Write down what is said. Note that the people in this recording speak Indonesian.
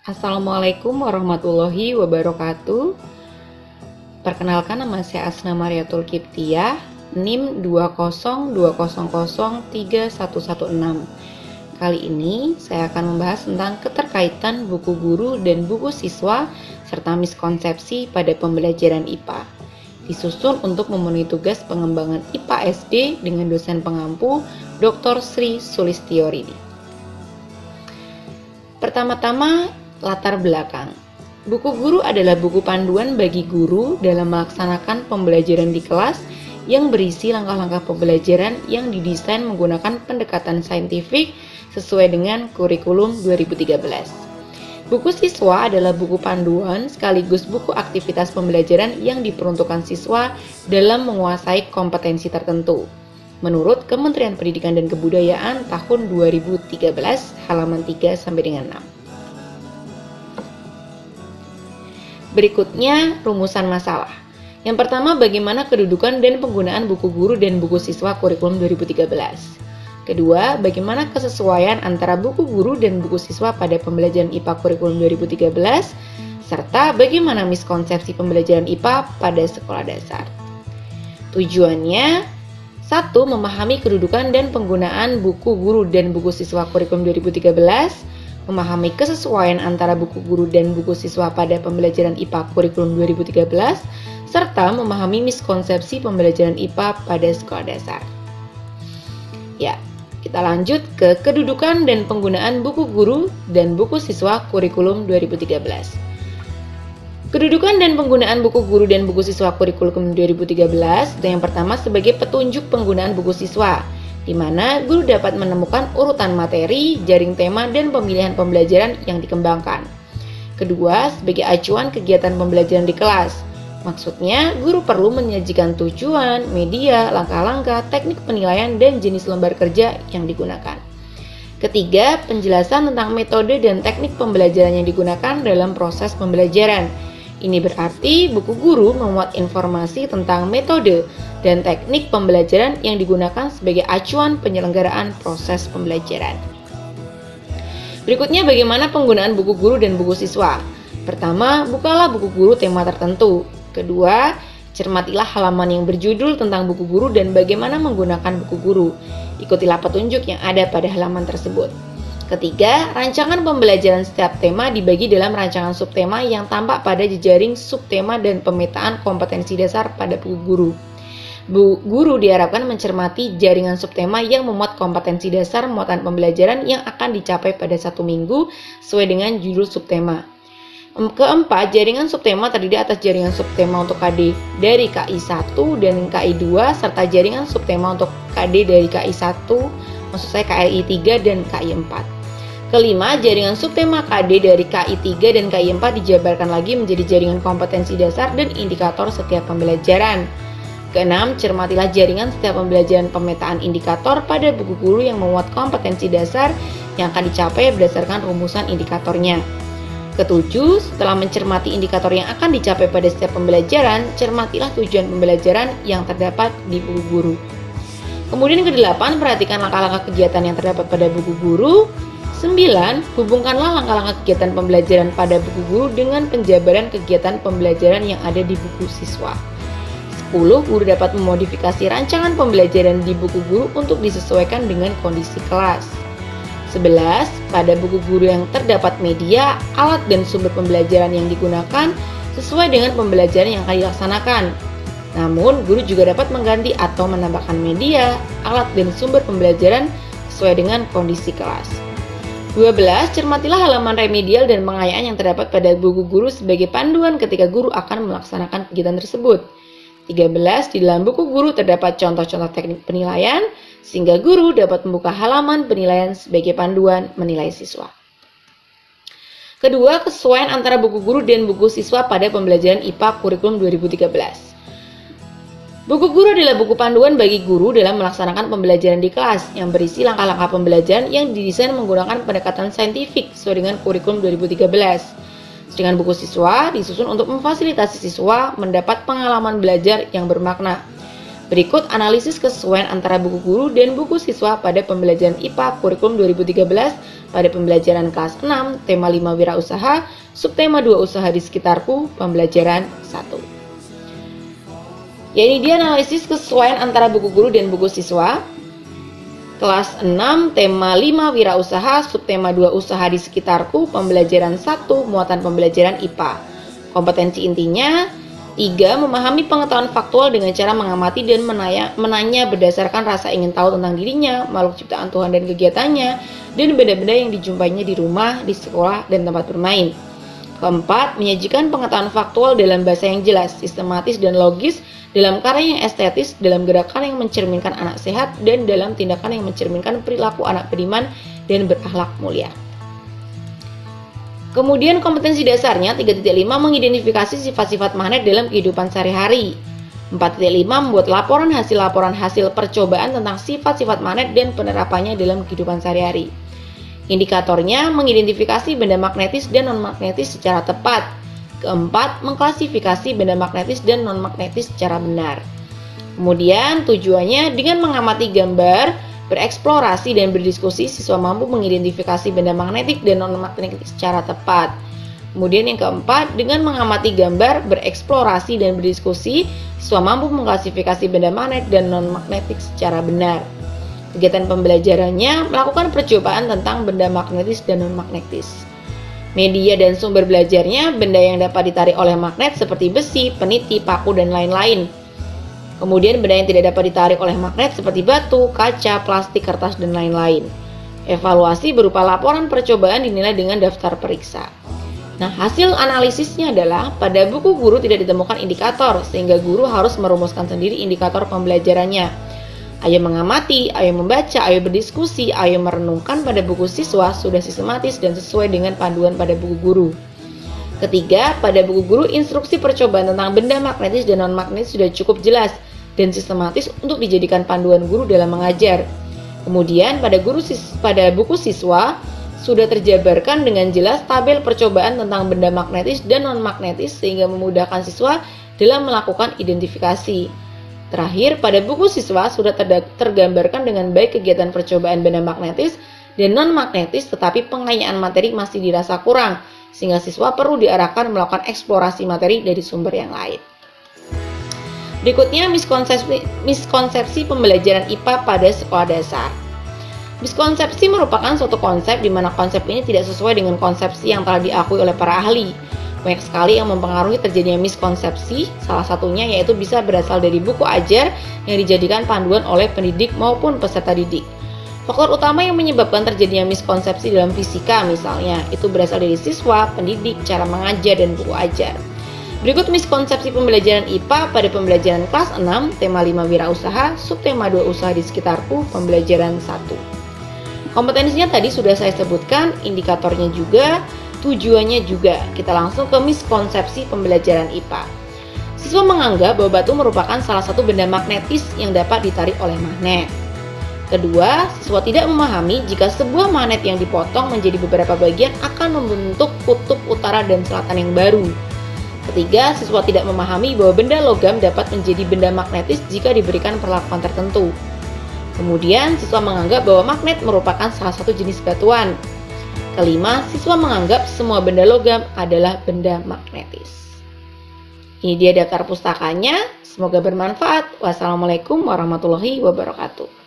Assalamualaikum warahmatullahi wabarakatuh. Perkenalkan, nama saya Asna Mariatul Kiptiah, NIM 202003116. Kali ini saya akan membahas tentang keterkaitan buku guru dan buku siswa serta miskonsepsi pada pembelajaran IPA. Disusun untuk memenuhi tugas pengembangan IPA SD dengan dosen pengampu Dr. Sri Sulistyo-Ridhi. Pertama-tama, latar belakang. Buku guru adalah buku panduan bagi guru dalam melaksanakan pembelajaran di kelas yang berisi langkah-langkah pembelajaran yang didesain menggunakan pendekatan saintifik sesuai dengan kurikulum 2013. Buku siswa adalah buku panduan sekaligus buku aktivitas pembelajaran yang diperuntukkan siswa dalam menguasai kompetensi tertentu. Menurut Kementerian Pendidikan dan Kebudayaan tahun 2013 halaman 3 sampai dengan 6. Berikutnya, rumusan masalah. Yang pertama, bagaimana kedudukan dan penggunaan buku guru dan buku siswa kurikulum 2013. Kedua, bagaimana kesesuaian antara buku guru dan buku siswa pada pembelajaran IPA kurikulum 2013, serta bagaimana miskonsepsi pembelajaran IPA pada sekolah dasar. Tujuannya, 1. Memahami kedudukan dan penggunaan buku guru dan buku siswa kurikulum 2013, memahami kesesuaian antara buku guru dan buku siswa pada pembelajaran IPA kurikulum 2013, serta memahami miskonsepsi pembelajaran IPA pada sekolah dasar. Ya, kita lanjut ke kedudukan dan penggunaan buku guru dan buku siswa kurikulum 2013. Kedudukan dan penggunaan buku guru dan buku siswa kurikulum 2013, yang pertama sebagai petunjuk penggunaan buku siswa, di mana guru dapat menemukan urutan materi, jaring tema, dan pemilihan pembelajaran yang dikembangkan. Kedua, sebagai acuan kegiatan pembelajaran di kelas. Maksudnya, guru perlu menyajikan tujuan, media, langkah-langkah, teknik penilaian, dan jenis lembar kerja yang digunakan. Ketiga, penjelasan tentang metode dan teknik pembelajaran yang digunakan dalam proses pembelajaran. Ini berarti buku guru memuat informasi tentang metode dan teknik pembelajaran yang digunakan sebagai acuan penyelenggaraan proses pembelajaran. Berikutnya, bagaimana penggunaan buku guru dan buku siswa. Pertama, bukalah buku guru tema tertentu. Kedua, cermatilah halaman yang berjudul tentang buku guru dan bagaimana menggunakan buku guru. Ikutilah petunjuk yang ada pada halaman tersebut. Ketiga, rancangan pembelajaran setiap tema dibagi dalam rancangan subtema yang tampak pada jejaring subtema dan pemetaan kompetensi dasar pada buku guru. Guru diharapkan mencermati jaringan subtema yang memuat kompetensi dasar muatan pembelajaran yang akan dicapai pada satu minggu sesuai dengan judul subtema. Keempat, jaringan subtema terdiri atas jaringan subtema untuk KD dari KI 1 dan KI 2 serta jaringan subtema untuk KD dari KI 1, maksud saya KI 3 dan KI 4. Kelima, jaringan subtema KD dari KI 3 dan KI 4 dijabarkan lagi menjadi jaringan kompetensi dasar dan indikator setiap pembelajaran. Keenam, cermatilah jaringan setiap pembelajaran pemetaan indikator pada buku guru yang memuat kompetensi dasar yang akan dicapai berdasarkan rumusan indikatornya. Ketujuh, setelah mencermati indikator yang akan dicapai pada setiap pembelajaran, cermatilah tujuan pembelajaran yang terdapat di buku guru. Kemudian kedelapan, perhatikan langkah-langkah kegiatan yang terdapat pada buku guru. 9. Hubungkanlah langkah-langkah kegiatan pembelajaran pada buku guru dengan penjabaran kegiatan pembelajaran yang ada di buku siswa. 10. Guru dapat memodifikasi rancangan pembelajaran di buku guru untuk disesuaikan dengan kondisi kelas. 11. Pada buku guru yang terdapat media, alat, dan sumber pembelajaran yang digunakan sesuai dengan pembelajaran yang akan dilaksanakan. Namun, guru juga dapat mengganti atau menambahkan media, alat, dan sumber pembelajaran sesuai dengan kondisi kelas. 12. Cermatilah halaman remedial dan pengayaan yang terdapat pada buku guru sebagai panduan ketika guru akan melaksanakan kegiatan tersebut. 13. Di dalam buku guru terdapat contoh-contoh teknik penilaian, sehingga guru dapat membuka halaman penilaian sebagai panduan menilai siswa. Kedua, kesesuaian antara buku guru dan buku siswa pada pembelajaran IPA kurikulum 2013. Buku guru adalah buku panduan bagi guru dalam melaksanakan pembelajaran di kelas yang berisi langkah-langkah pembelajaran yang didesain menggunakan pendekatan saintifik sesuai dengan kurikulum 2013. Sedangkan buku siswa disusun untuk memfasilitasi siswa mendapat pengalaman belajar yang bermakna. Berikut analisis kesesuaian antara buku guru dan buku siswa pada pembelajaran IPA kurikulum 2013 pada pembelajaran kelas 6, tema 5 wirausaha, subtema 2 usaha di sekitarku, pembelajaran 1. Ya, ini dia analisis kesesuaian antara buku guru dan buku siswa. Kelas 6, tema 5 wirausaha, subtema 2 usaha di sekitarku, pembelajaran 1, muatan pembelajaran IPA. Kompetensi intinya 3. Memahami pengetahuan faktual dengan cara mengamati dan menanya berdasarkan rasa ingin tahu tentang dirinya, makhluk ciptaan Tuhan dan kegiatannya, dan benda-benda yang dijumpainya di rumah, di sekolah, dan tempat bermain. Keempat, menyajikan pengetahuan faktual dalam bahasa yang jelas, sistematis, dan logis, dalam karya yang estetis, dalam gerakan yang mencerminkan anak sehat, dan dalam tindakan yang mencerminkan perilaku anak beriman dan berakhlak mulia. Kemudian kompetensi dasarnya 3.5 mengidentifikasi sifat-sifat magnet dalam kehidupan sehari-hari. 4.5 membuat laporan hasil percobaan tentang sifat-sifat magnet dan penerapannya dalam kehidupan sehari-hari. Indikatornya mengidentifikasi benda magnetis dan non-magnetis secara tepat. Keempat, mengklasifikasi benda magnetis dan non-magnetis secara benar. Kemudian tujuannya dengan mengamati gambar, bereksplorasi dan berdiskusi, siswa mampu mengidentifikasi benda magnetik dan non-magnetik secara tepat. Kemudian yang keempat, dengan mengamati gambar, bereksplorasi dan berdiskusi, siswa mampu mengklasifikasi benda magnet dan non-magnetik secara benar. Kegiatan pembelajarannya melakukan percobaan tentang benda magnetis dan non-magnetis. Media dan sumber belajarnya benda yang dapat ditarik oleh magnet seperti besi, peniti, paku, dan lain-lain. Kemudian benda yang tidak dapat ditarik oleh magnet seperti batu, kaca, plastik, kertas, dan lain-lain. Evaluasi berupa laporan percobaan dinilai dengan daftar periksa. Nah, hasil analisisnya adalah pada buku guru tidak ditemukan indikator, sehingga guru harus merumuskan sendiri indikator pembelajarannya. Ayo mengamati, ayo membaca, ayo berdiskusi, ayo merenungkan pada buku siswa sudah sistematis dan sesuai dengan panduan pada buku guru. Ketiga, pada buku guru instruksi percobaan tentang benda magnetis dan non-magnetis sudah cukup jelas dan sistematis untuk dijadikan panduan guru dalam mengajar. Kemudian pada buku siswa sudah terjabarkan dengan jelas tabel percobaan tentang benda magnetis dan non-magnetis sehingga memudahkan siswa dalam melakukan identifikasi. Terakhir, pada buku siswa sudah tergambarkan dengan baik kegiatan percobaan benda magnetis dan non-magnetis, tetapi pengayaan materi masih dirasa kurang, sehingga siswa perlu diarahkan melakukan eksplorasi materi dari sumber yang lain. Berikutnya, miskonsepsi pembelajaran IPA pada sekolah dasar. Miskonsepsi merupakan suatu konsep di mana konsep ini tidak sesuai dengan konsepsi yang telah diakui oleh para ahli. Banyak sekali yang mempengaruhi terjadinya miskonsepsi, salah satunya yaitu bisa berasal dari buku ajar yang dijadikan panduan oleh pendidik maupun peserta didik. Faktor utama yang menyebabkan terjadinya miskonsepsi dalam fisika misalnya, itu berasal dari siswa, pendidik, cara mengajar, dan buku ajar. Berikut miskonsepsi pembelajaran IPA pada pembelajaran kelas 6, tema 5 wirausaha, subtema 2 usaha di sekitarku, pembelajaran 1. Kompetensinya tadi sudah saya sebutkan, indikatornya juga, tujuannya juga. Kita langsung ke miskonsepsi pembelajaran IPA. Siswa menganggap bahwa batu merupakan salah satu benda magnetis yang dapat ditarik oleh magnet. Kedua, siswa tidak memahami jika sebuah magnet yang dipotong menjadi beberapa bagian akan membentuk kutub utara dan selatan yang baru. Ketiga, siswa tidak memahami bahwa benda logam dapat menjadi benda magnetis jika diberikan perlakuan tertentu. Kemudian, siswa menganggap bahwa magnet merupakan salah satu jenis batuan. Kelima, siswa menganggap semua benda logam adalah benda magnetis. Ini dia daftar pustakanya. Semoga bermanfaat. Wassalamualaikum warahmatullahi wabarakatuh.